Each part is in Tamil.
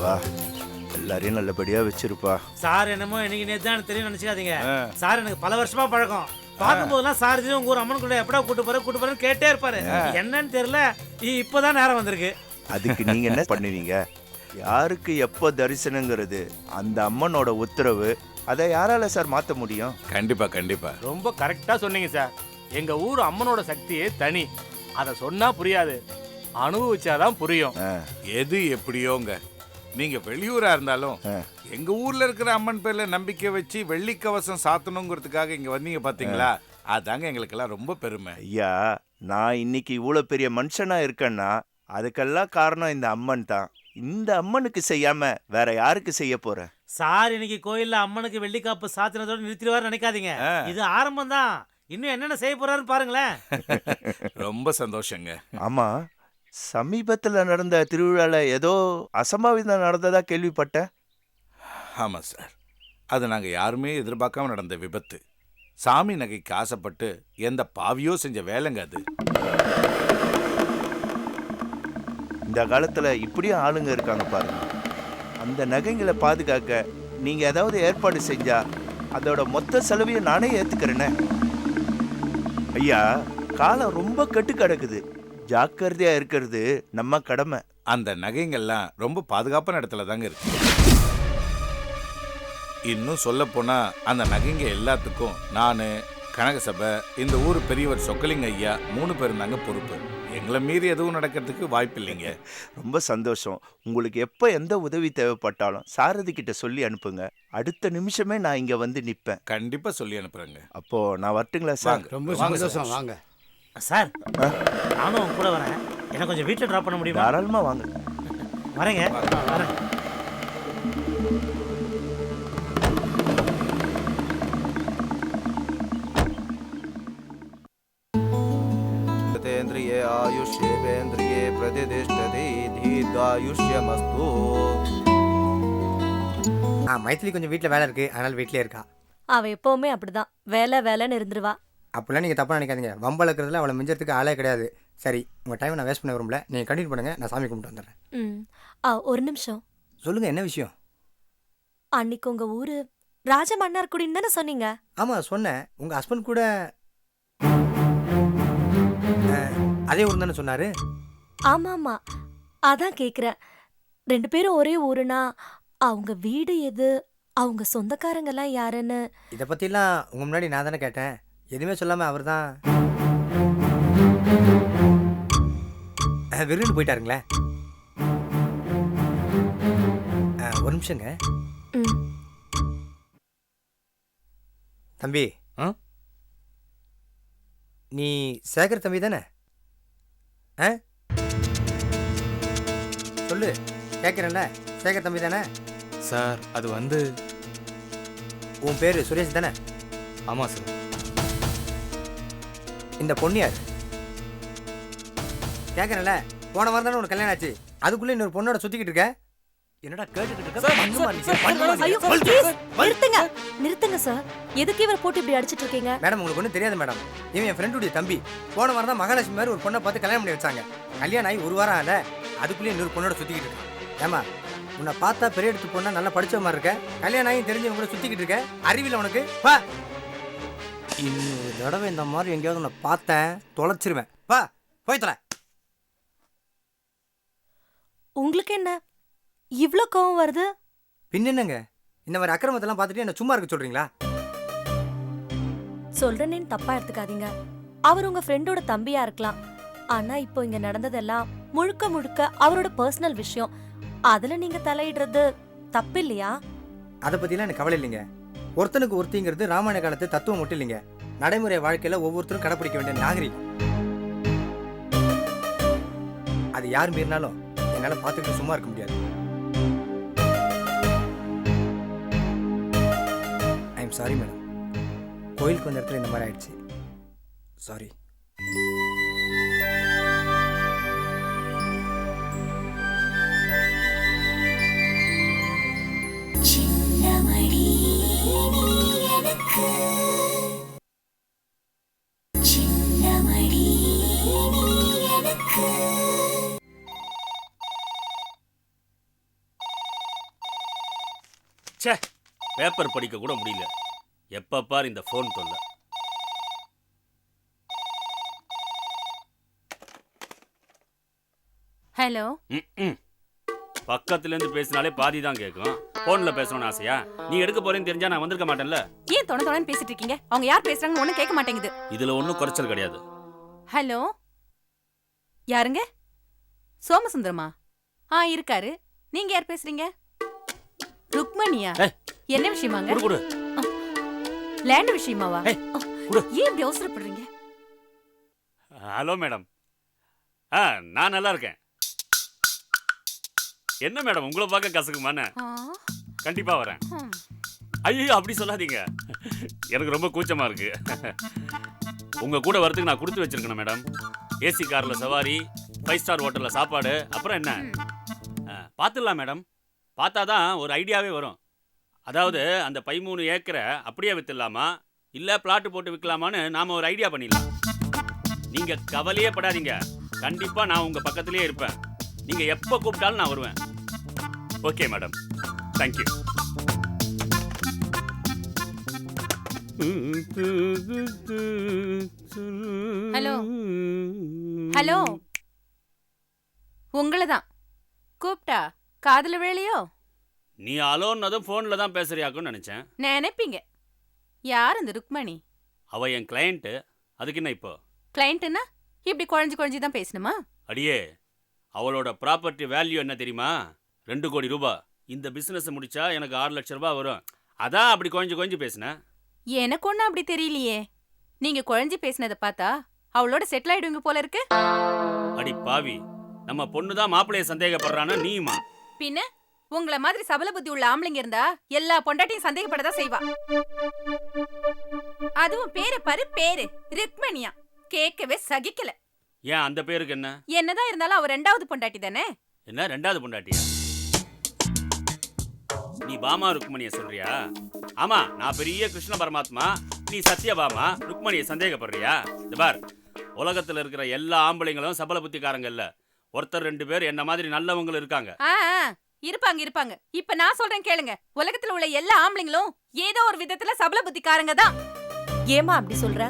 அப்பா எல்லாரையும் நல்லபடியா வச்சிருப்பா. சார் என்னமோ எனக்கு நேத்து தான் தெரியும் நினைச்சுக்காதீங்க. சார் எனக்கு பல வருஷமா பழக்கம். பார்க்கும்போதெல்லாம் சார் இது உங்க ஊர் அம்மன் கூட எப்படா கூட்டு போறேன்னு கேட்டே இருப்பாரு. என்னன்னு தெரியல, இப்பதான் நேரம் வந்திருக்கு. அதுக்கு நீங்க என்ன பண்ணுவீங்க? யாருக்கு எப்போ தரிசனங்கிறது அந்த அம்மனோட உத்தரவு. அதை யாரால சார் மாத்த முடியும்? கண்டிப்பா கண்டிப்பா. ரொம்ப கரெக்டா சொன்னீங்க சார். எங்க ஊர் அம்மனோட சக்தியே தனி. அதை சொன்னா புரியாது, அனுபவிச்சாதான் புரியும். எது எப்படியோங்க, நீங்க வெளியூரா இருந்தாலும் எங்க ஊர்ல இருக்கிற அம்மன் பேர்ல நம்பிக்கை வச்சு வெள்ளிக்கவசம் சாத்தணுங்கிறதுக்காக இங்க வந்தீங்க பாத்தீங்களா, அதாங்க எங்களுக்கெல்லாம் ரொம்ப பெருமை. ஐயா, நான் இன்னைக்கு இவ்வளவு பெரிய மனுஷனா இருக்கேன்னா அதுக்கெல்லாம் காரணம் இந்த அம்மன் தான். இந்த அம்மனுக்கு செய்யாம வேற யாருக்கு செய்ய போறேன்? சார் இன்னைக்கு கோயில்ல அம்மனுக்கு வெள்ளிக்காப்பு சாத்தினதோட நிறுத்திடுவாரு நினைக்காதீங்க. இது ஆரம்பம் தான். இன்னும் என்னென்ன செய்ய போறாருன்னு பாருங்களேன். ரொம்ப சந்தோஷங்க. ஆமா, சமீபத்துல நடந்த திருவிழால ஏதோ அசம்பாவிதம் நடந்ததா கேள்விப்பட்டேன். ஆமா சார், அது நாங்க யாருமே எதிர்பார்க்காம நடந்த விபத்து. சாமி நகைக்கு ஆசைப்பட்டு எந்த பாவியோ செஞ்ச வேலைங்க அது. இந்த காலத்துல இப்படியும் ஆளுங்க இருக்காங்க பாருங்க. அந்த நகைங்களை பாதுகாக்க நீங்க ஏதாவது ஏற்பாடு செஞ்சா அதோட மொத்த செலவையும் நானே ஏத்துக்கிறேனே. ஐயா, காலம் ரொம்ப கெட்டு கிடக்குது. ஜாக்கிரதையா இருக்கிறது நம்ம கடமை. அந்த நகைங்கள்லாம் ரொம்ப பாதுகாப்பான இடத்துல தாங்க இருக்கு. இன்னும் சொல்ல போனா அந்த நகைங்க எல்லாத்துக்கும் நானு, கனகசபை, இந்த ஊர் பெரியவர் சொக்கலிங்க ஐயா 3 பேரும் தாங்க பொறுப்பு. எங்களை மீறி எதுவும் நடக்கிறதுக்கு வாய்ப்பு இல்லைங்க. ரொம்ப சந்தோஷம். உங்களுக்கு எப்போ எந்த உதவி தேவைப்பட்டாலும் சாரதி கிட்ட சொல்லி அனுப்புங்க. அடுத்த நிமிஷமே நான் இங்க வந்து நிப்பேன். கண்டிப்பா சொல்லி அனுப்புறேங்க. அப்போ நான் வரட்டுங்களா சார்? ரொம்ப சந்தோஷம், வாங்க சார். நானும் உங்க கூட வரேன். எனக்கு கொஞ்சம் வீட்டில் ட்ராப் பண்ண முடியுமா? தாராளமா வாங்க. வரேங்க, வரேன். तेन्द्रिये आयुष्येवेन्द्रिये प्रतिष्ठते दीर्घायुष्यमस्तु. மைத்திலி கொஞ்சம் வீட்டில் வேலை இருக்கு, அதனால வீட்டிலே இருக்கா. அவ எப்பவுமே அப்படிதான், வேலை வேலைன்னு இருந்துருவா. அப்படிலாம் நீங்கள் தப்பாக நினைக்காதீங்க. வம்பளக்கிறதுல அவளை மிஞ்சறதுக்கு ஆளே கிடையாது. சரி, உங்கள் டைம் நான் வேஸ்ட் பண்ண விரும்பல. நீங்கள் கண்டினியூ பண்ணுங்க, நான் சாமி கும்பிட்டு வந்துடுறேன். ஒரு நிமிஷம். சொல்லுங்கள், என்ன விஷயம்? அன்னைக்கு உங்க ஊரு ராஜமன்னார்குடின்னு தானே சொன்னீங்க? ஆமாம் சொன்னேன். உங்கள் ஹஸ்பண்ட் கூட அதே ஊர் தானே சொன்னார்? ஆமா ஆமா, அதான் கேக்குறேன். 2 பேரும் ஒரே ஊருனா அவங்க வீடு எது, அவங்க சொந்தக்காரங்கெல்லாம் யாருன்னு? இதை பற்றிலாம் உங்கள் முன்னாடி நான் தானே கேட்டேன். எதுவுமே சொல்லாமல் அவர் தான் விருன்னு போயிட்டாருங்களே. ஒரு நிமிஷங்க தம்பி. நீ சேகர் தம்பி தானே? சொல்லு, கேட்குறேன்ல. சேகர் தம்பி தானே? சார், அது வந்து உன் பேர் சுரேஷ் தானே? ஆமாம் சார். இந்த பொண்ணு யார்? கேட்குறேன்ல, போன வாரம் தானே உனக்கு கல்யாணம் ஆச்சு. அதுக்குள்ளே இன்னொரு பொண்ணோட சுற்றிக்கிட்டு இருக்க. என்னடா கேட்டுக்கிட்டு நிறுத்துங்க நிறுத்துங்க சார். எதுக்கு இவரை போட்டு இப்படி அடிச்சிட்டு இருக்கீங்க? மேடம், உங்களுக்கு ஒன்றும் தெரியாது மேடம். இவன் என் ஃப்ரெண்டுடைய தம்பி. போன வாரம் தான் மகாலட்சுமி மாதிரி ஒரு பொண்ணை பார்த்து கல்யாணம் பண்ணி வச்சாங்க. கல்யாணம் ஆகி 1 வாரம் ஆகல, அதுக்குள்ளேயே இன்னொரு பொண்ணோட சுற்றிக்கிட்டு இருக்கான். ஏமா, உன்னை பார்த்தா பெரிய எடுத்து பொண்ணா நல்லா படிச்ச மாதிரி இருக்க. கல்யாணம் ஆகி தெரிஞ்சவங்க கூட சுற்றிக்கிட்டு இருக்க. அறிவியல் உனக்கு பா. இன்னொரு தடவை இந்த மாதிரி எங்கேயாவது உன்னை பார்த்தேன் தொலைச்சிருவேன். பா, போய் தொலை. உங்களுக்கு என்ன இவ்ளோ கோவம் வருது? பின் என்னங்க, இந்த மாதிரி அக்கிரமத்தெல்லாம் பார்த்துட்டு என்ன சும்மா இருக்க சொல்றீங்களா? சொல்றேன்னு தப்பா எடுத்துக்காதீங்க. அவர் உங்க ஃப்ரெண்டோட தம்பியா இருக்கலாம். ஆனா இப்போ இங்க நடந்ததெல்லாம் முழுக்க முழுக்க அவரோட பர்சனல் விஷயம். அதுல நீங்க தலையிடுறது தப்பு இல்லையா? அதை பத்திலாம் எனக்கு கவலை இல்லைங்க. ஒருத்தனுக்கு ஒருத்திங்கிறது ராமாயண காலத்து தத்துவம் மட்டும் இல்லைங்க. நடைமுறை வாழ்க்கையில ஒவ்வொருத்தரும் கடைப்பிடிக்க வேண்டிய நாகரிகம். அது யார் மீறினாலும் என்னால பார்த்துக்கிட்டு சும்மா இருக்க முடியாது. I'm sorry madam. கோயிலுக்கு வந்த இடத்துல இந்த மாதிரி ஆயிடுச்சு. சாரி. ச்சே, பேப்பர் படிக்க கூட முடியல. எப்ப பார் இந்த ஃபோன் தொல்லை. ஹலோ. பக்கத்துல இருந்து பேசினாலே பாதி தான் கேட்கும். போன்ல பேசணும்னு ஆசையா? நீ எடுக்க போறேன்னு தெரிஞ்சா நான் வந்திருக்க மாட்டேன்ல. ஏன் தொண தொணன்னு பேசிட்டு இருக்கீங்க? அவங்க யார் பேசுறாங்கன்னு ஒண்ணும் கேட்க மாட்டேங்குது. இதுல ஒன்றும் குறைச்சல் கிடையாது. ஹலோ, யாருங்க? சோமசுந்தரமா? இருக்காரு. நீங்க யார் பேசுறீங்க? ருக்மணியா? என்ன விஷயமாங்க? குடு. லேண்ட் விஷயமாவா? குடு. ஏன் இப்படி அவசரப்படுறீங்க? Hello madam. நான் நல்லா இருக்கேன். என்ன மேடம் உங்களை பார்க்க கசக்குமானே? கண்டிப்பா வரேன். ஐயோ அப்படி சொல்லாதீங்க, எனக்கு ரொம்ப கூச்சமா இருக்கு. உங்க கூட வரதுக்கு நான் கொடுத்து வச்சிருக்கேன் மேடம். ஏசி கார்ல சவாரி, 5 ஸ்டார் ஹோட்டல்ல சாப்பாடு, அப்புறம் என்ன பார்த்துடலாம் மேடம். பார்த்தாதான் ஒரு ஐடியாவே வரும். அதாவது அந்த 13 ஏக்கரை அப்படியே வித்துடலாமா இல்ல பிளாட் போட்டு விற்கலாமான்னு நாம ஒரு ஐடியா பண்ணிடலாம். நீங்க கவலையே படாதீங்க, கண்டிப்பா நான் உங்க பக்கத்திலேயே இருப்பேன். நீங்க எப்ப கூப்பிட்டாலும் நான் வருவேன். Okay madam, thank you. Hello hello, உங்களதான் கூப்பிட்டா காதுல விழலையோ? நீ அலோன்னதும் போன்ல தான் பேசுறியாக்குன்னு நினைச்சேன். நினைப்பீங்க. யார் அந்த ருக்மணி? அவ என் கிளையண்ட். அதுக்கு என்ன இப்போ? கிளையண்ட்னா இப்படி குழஞ்சு தான் பேசணுமா? அடியே, அவளோட ப்ராப்பர்ட்டி வேல்யூ என்ன தெரியுமா? 2 கோடி ரூபாய். இந்த பிசினஸ் முடிச்சா எனக்கு 6 லட்சம் ரூபாய் வரும். அதான் அப்படி கொஞ்சம் பேசினேன். எனக்கு ஒன்னும் அப்படி தெரியலையே. நீங்க குழஞ்சு பேசினதை பார்த்தா அவளோட செட்டில் ஆயிடுவீங்க போல இருக்கு. அடி பாவி, நம்ம பொண்ணுதான் மாப்பிள்ளைய சந்தேகப்படுறானா நீயுமா? பின்ன உங்களை மாதிரி சபல புத்தி உள்ள ஆம்பளைங்க இருந்தா எல்லா பொண்டாட்டியும் சந்தேகப்படதான் செய்வா. அதுவும் பேரு பாரு, பேரு ருக்மணியா. கேட்கவே சகிக்கல. ஏன் அந்த பேருக்கு என்ன? என்னதான் இருந்தாலும் அவ 2வது பொண்டாட்டி தானே. என்ன 2வது பொண்டாட்டியா? நீ பாமா ருக்மணிய சொல்றியா? ஆமா, நான் பெரிய கிருஷ்ண பரமாத்மா, நீ சத்யபாமா. ருக்மணியை சந்தேகப்படுறியா? இந்த பார், உலகத்துல இருக்கிற எல்லா ஆம்பளைங்களும் சபல புத்திக்காரங்க இல்ல. ஒருத்தர் 2 பேர் என்ன மாதிரி நல்லவங்களும் இருக்காங்க. இருப்பாங்க. இப்ப நான் சொல்றேன் கேளுங்க. உலகத்துல உள்ள எல்லா ஆம்பளைங்களும் ஏதோ ஒரு விதத்துல சபல புத்திக்காரங்க தான். ஏமா அப்படி சொல்ற?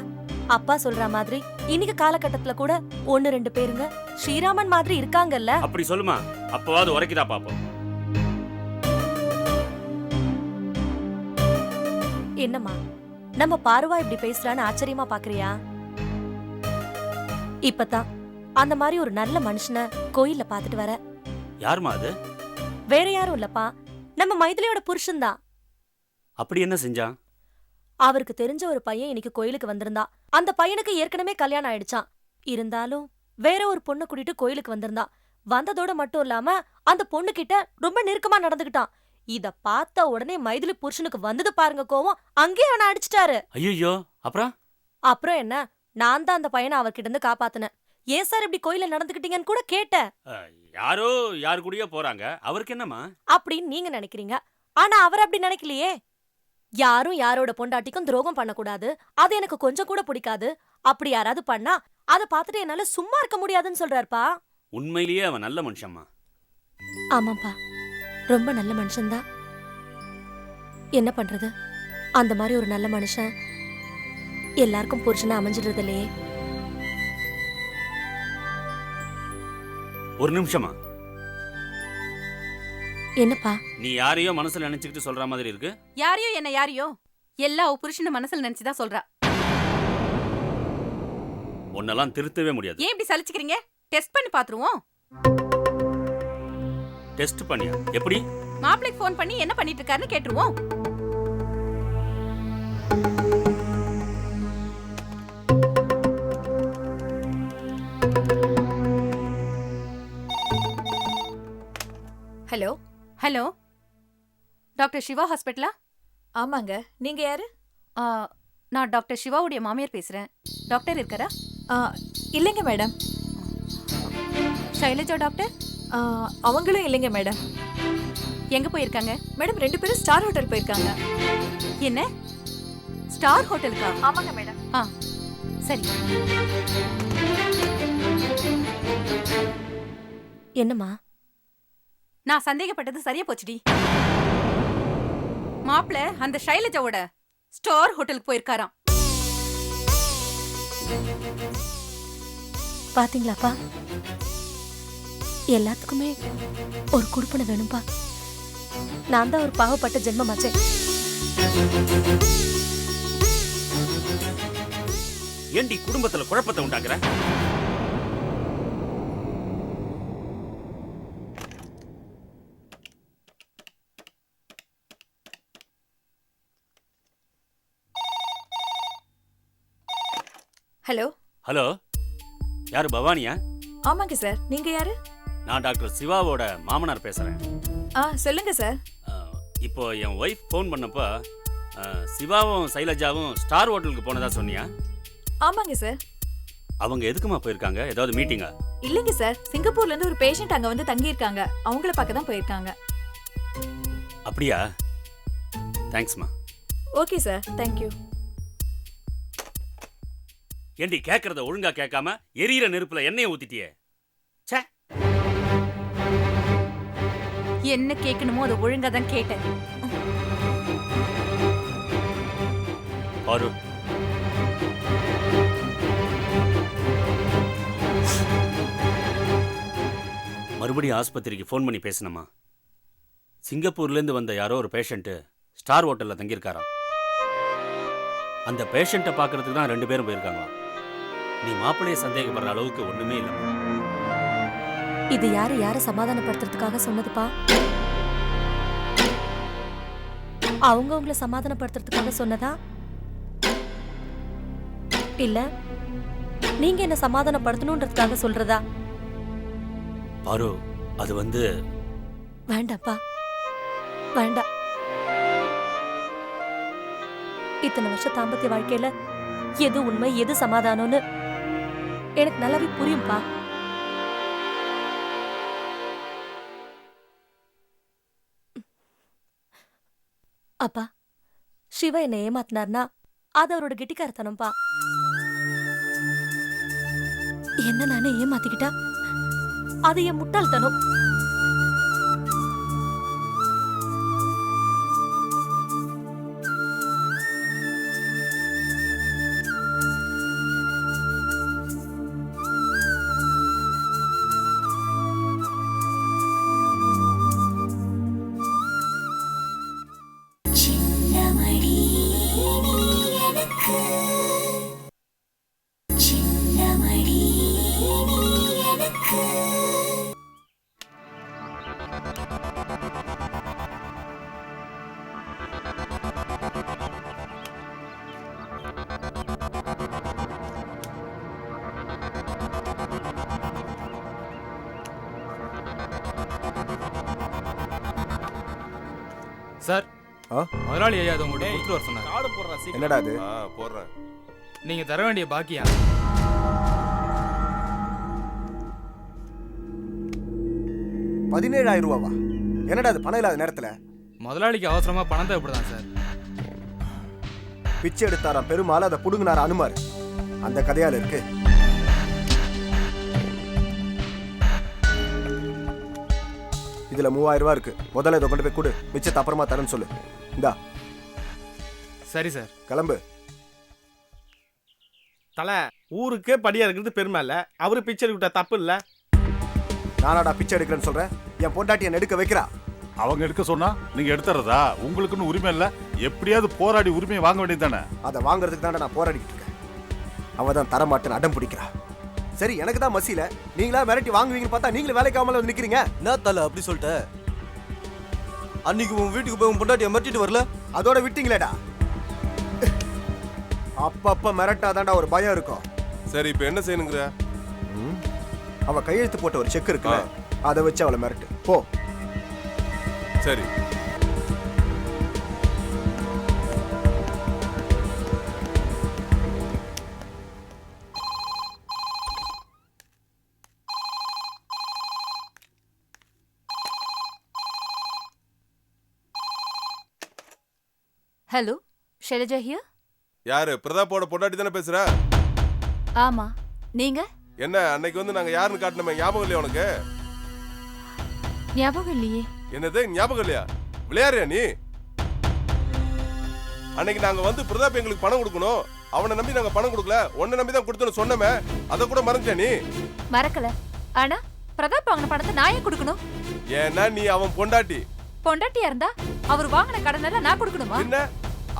அப்பா சொல்ற மாதிரி இன்னைக்கு காலகட்டத்துல கூட 1-2 பேருங்க ஸ்ரீராமன் மாதிரி இருக்காங்கல்ல. அப்படி சொல்லுமா, அப்பவாது உரைக்குதா பாப்போம். என்னம்மா நம்ம பார்வா இப்படி பேசுறான்னு ஆச்சரியமா பாக்குறியா? இப்பதான் அந்த மாதிரி ஒரு நல்ல மனுஷனை கோயில்ல பாத்துட்டு வர. யாருமா அது? வேற யாரும் இல்லப்பா, நம்ம மைதிலியோட புருஷன் தான். அப்படி என்ன செஞ்சான்? அவருக்கு தெரிஞ்ச ஒரு பையன் இன்னைக்கு கோயிலுக்கு வந்திருந்தான். அந்த பையனுக்கு ஏற்கனவே கல்யாணம் ஆயிடுச்சான். இருந்தாலும் வேற ஒரு பொண்ணு கூட்டிட்டு கோயிலுக்கு வந்திருந்தான். வந்ததோட மட்டும் இல்லாம அந்த பொண்ணு கிட்ட ரொம்ப நெருக்கமா நடந்துகிட்டான். இத பார்த்த உடனே மைதிலி புருஷனுக்கு வந்தது பாருங்க கோவம், அங்கேயே அவனை அடிச்சிட்டாரு. ஐயோ, அப்புறம் என்ன, நான் தான் அந்த பையனை அவர்கிட்ட இருந்து காப்பாத்தினேன். ஏன் சார் இப்படி கோயில நடந்துகிட்டீங்கன்னு கூட கேட்டேன். யாரோ யாரு கூடயோ போறாங்க, அவருக்கு என்னமா அப்படின்னு நீங்க நினைக்கிறீங்க. ஆனா அவர் அப்படி நினைக்கலையே. யாரும் யாரோட பொண்டாட்டிக்கும் துரோகம் பண்ணக்கூடாது, அது எனக்கு கொஞ்சம் கூட பிடிக்காது. அப்படி யாராவது பண்ணா அதை பார்த்துட்டு என்னால சும்மா இருக்க முடியாதுன்னு சொல்றாருப்பா. உண்மையிலேயே அவன் நல்ல மனுஷம்மா. ஆமாப்பா, ரொம்ப நல்ல மனுஷன்தான். என்ன பண்றது, அந்த மாதிரி ஒரு நல்ல மனுஷன் எல்லாருக்கும் புருஷனா அமைஞ்சிடுறது இல்லையே. ஒரு நிமிஷமா. என்னப்பா? நீ யாரையோ மனசுல நினைச்சுக்கிட்டு சொல்ற மாதிரி இருக்கு. யாரையோ என்ன யாரையோ எல்லா புருஷன மனசுல நினைச்சுதான் சொல்றா. உன்னெல்லாம் திருத்தவே முடியாது. ஏன் இப்படி சலிச்சுக்கிறீங்க? டெஸ்ட் பண்ணி பாத்துருவோம். டெஸ்ட் பண்ணியா? எப்படி? மாப்பிளைக்கு ஃபோன் பண்ணி என்ன பண்ணிட்டு இருக்காருன்னு கேட்டுருவோம். ஹலோ. ஹலோ, டாக்டர் சிவா ஹாஸ்பிட்டலா? ஆமாங்க, நீங்க யாரு? நான் டாக்டர் சிவாவுடைய மாமியார் பேசுறேன். டாக்டர் இருக்காரா? இல்லைங்க மேடம். சைலஜா டாக்டர்? அவங்களும் இல்லைங்க மேடம். எங்க போயிருக்காங்க? மேடம் 2 பேரும் ஸ்டார் ஹோட்டல் போயிருக்காங்க. என்ன, ஸ்டார் ஹோட்டலுக்கா? ஆமாங்க மேடம். சரி. என்னம்மா? நான் சந்தேகப்பட்டது சரியா போச்சுடி. மாப்பிள அந்த ஷைலஜாவோட ஸ்டார் ஹோட்டலுக்கு போயிருக்காராம். பாத்தீங்களாப்பா, எல்லாத்துக்குமே ஒரு குடுப்பனை வேணும்பா. நான் தான் ஒரு பாவப்பட்ட ஜென்மமாச்சே. ஏண்டி குடும்பத்துல குழப்பத்தை உண்டாக்குற? ஹலோ. ஹலோ, யாரு? பவானியா? ஆமாங்க சார். நீங்க யாரு? நான் டாக்டர் சிவாவோட மாமனார் பேசுறேன். சொல்லுங்க சார். இப்போ என் ஒய்ஃப் ஃபோன் பண்ணப்ப சிவாவும் சைலஜாவும் ஸ்டார் ஹோட்டலுக்கு போனதா சொன்னியா? ஆமாங்க சார். அவங்க எதுக்குமா போயிருக்காங்க? ஏதாவது மீட்டிங்கா? இல்லைங்க சார், சிங்கப்பூர்ல இருந்து ஒரு பேஷண்ட் அங்க வந்து தங்கி இருக்காங்க. அவங்கள பார்க்க தான் போயிருக்காங்க. அப்படியா? தேங்க்ஸ்மா. Okay sir, thank you. ஏண்டி கேட்கறத ஒழுங்கா கேட்காம எரியிற நெருப்புல எண்ணெயை ஊத்திட்டியே. ச்சே. என்ன கேட்கணுமோ அதை ஒழுங்கா தான் கேட்டேன். பாரு, மறுபடியும் ஆஸ்பத்திரிக்கு ஃபோன் பண்ணி பேசணுமா? சிங்கப்பூர்லேருந்து வந்த யாரோ ஒரு பேஷண்ட்டு ஸ்டார் ஹோட்டலில் தங்கியிருக்காராம். அந்த பேஷண்ட்டை பார்க்கறதுக்கு தான் 2 பேரும் போயிருக்காங்களாம். நீ மாப்பிள்ளையை சந்தேகப்படுற அளவுக்கு ஒண்ணுமே இல்லை. இது யாரை சமாதானப்படுத்துறதுக்காக சொன்னதுப்பா? அவங்க உங்களை சமாதானப்படுத்துறதுக்காக சொன்னதா, இல்ல நீங்க என்ன சமாதானப்படுத்தணும்ன்றதுக்காக சொல்றதா? பாரு, அது வந்து வேண்டாப்பா, வேண்டாம். இத்தனை வருஷ தாம்பத்திய வாழ்க்கையில எது உண்மை எது சமாதானம்னு எனக்கு நல்லாவே புரியும்பா. அப்பா, சிவா என்ன ஏமாத்தினார்னா அது அவரோட கெட்டிக்காரத்தனம்பா. என்ன நானே ஏமாத்திக்கிட்டா அது என் முட்டாள்தனம். சார், முதலாளி ஐயா அதை உங்கள்கிட்ட கொடுத்துட்டு வர சொன்னாங்க. என்னடா அது? போடுறேன். நீங்க தர வேண்டிய பாக்கியா 17,000 ரூபாவா? என்னடா அது பணம் இல்லாத நேரத்துல? முதலாளிக்கு அவசரமா பணம் தேவைப்படுதான் சார். பிச்சை எடுத்தாராம் பெருமாள், அதை புடுங்கினாரா அனுமார். அந்த கதையால இருக்கு. இதுல 3000 ரூபாய் இருக்கு. முதல்ல இதை கொண்டு போய் கொடு, மிச்சத்தை அப்புறமா தரேன்னு சொல்லு. இந்தா. சரி சார். கிளம்பு. தலை, ஊருக்கே படியா இருக்கிறது பெருமை இல்ல, அவரு பிச்சை எடுக்கிட்ட தப்பு இல்ல. நானாடா பிச்சை எடுக்கிறேன்னு சொல்றேன்? என் பொண்டாட்டி என்ன எடுக்க வைக்கிறா. அவங்க எடுக்க சொன்னா நீங்க எடுத்துறதா? உங்களுக்குன்னு உரிமை இல்ல? எப்படியாவது போராடி உரிமையை வாங்க வேண்டியது தானே? அதை வாங்குறதுக்கு தானே நான் போராடிக்கிட்டு இருக்கேன். அவ தான் தரமாட்டேன்னு அடம் பிடிக்கிறா. சரி, எனக்கு தான் மசியில, நீங்களா மிரட்டி வாங்குவீங்கன்னு பார்த்தா நீங்களும் வேலைக்கு ஆகாமல வந்து நிக்கிறீங்க. என்ன தலை அப்படி சொல்லிட்ட? அன்னைக்கு உன் வீட்டுக்கு போய் உன் பொண்டாட்டியை மிரட்டிட்டு வரல, அதோட விட்டீங்களேடா. அப்பப்ப மிரட்டாதான்டா ஒரு பயம் இருக்கும். சரி, இப்ப என்ன செய்யணுங்கிற? அவ கையெழுத்து போட்ட ஒரு செக் இருக்குல்ல, அதை வச்சு அவளை மிரட்டு போ. சரி. Hello, Shailaja here. யாரு? பிரதாப்போட பொண்டாட்டி தானே பேசுற? ஆமா, நீங்க? என்ன, அன்னைக்கு வந்து நாங்க யாருன்னு காட்டணுமே, ஞாபகம் இல்லையா உனக்கு? ஞாபகம் இல்லையே. என்னது ஞாபகம் இல்லையா? விளையாடுறியா நீ? அன்னைக்கு நாங்க வந்து பிரதாப் எங்களுக்கு பணம் கொடுக்கணும், அவனை நம்பி நாங்க பணம் கொடுக்கல, உன்னை நம்பி தான் கொடுத்தோன்னு சொன்னமே, அதை கூட மறந்துட்ட நீ? மறக்கல. ஆனா பிரதாப் வாங்கின பணத்தை நான் ஏன் கொடுக்கணும்? ஏன்னா நீ அவன் பொண்டாட்டி. பொண்டாட்டியா இருந்தா அவர் வாங்கின கடனை நான் கொடுக்கணுமா? என்ன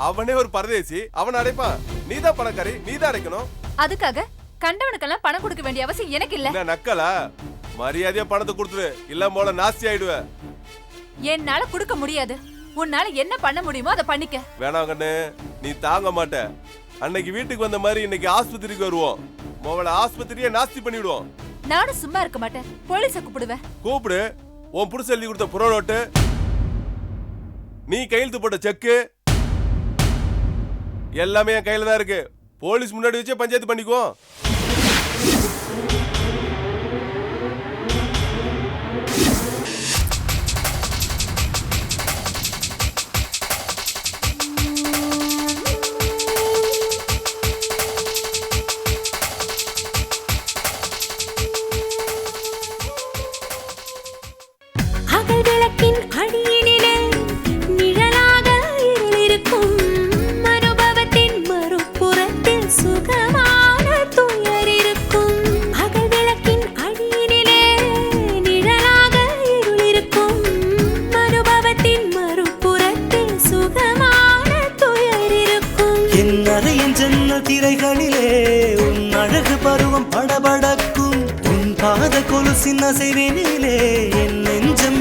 அவனே ஒரு பரதேசி, அவனை அடைப்பான். நீ தான் பணக்காரி, நீ தான் அடைக்கணும். அதுக்காக கண்டவனுக்கெல்லாம் பணம் கொடுக்க வேண்டிய அவசியம் எனக்கு இல்ல. என்ன நக்கலா? மரியாதையா பணத்தை கொடுத்துரு, இல்ல போல நாஸ்தி ஆயிடுவ. என்னால கொடுக்க முடியாது. உன்னால என்ன பண்ண முடியுமோ அதை பண்ணிக்க. வேணாம் கண்ணு, நீ தாங்க மாட்ட. அன்னைக்கு வீட்டுக்கு வந்த மாதிரி இன்னைக்கு ஆஸ்பத்திரிக்கு வருவோம். மொபைல் ஆஸ்பத்திரியே நாஸ்தி பண்ணிடுவோம். நானும் சும்மா இருக்க மாட்டேன், போலீஸை கூப்பிடுவேன். கூப்பிடு. உன் புடிச்சு எழுதி கொடுத்த புற நோட்டு, நீ கையெழுத்து போட்ட செக்கு எல்லாமே என் கையில தான் இருக்கு. போலீஸ் முன்னாடி வச்சே பஞ்சாயத்து பண்ணிக்கோ. திரைகளிலே உன் அழகு பருவம் படபடக்கும், உன் பாத கொலுசின் அசைவினிலே என் நெஞ்சம்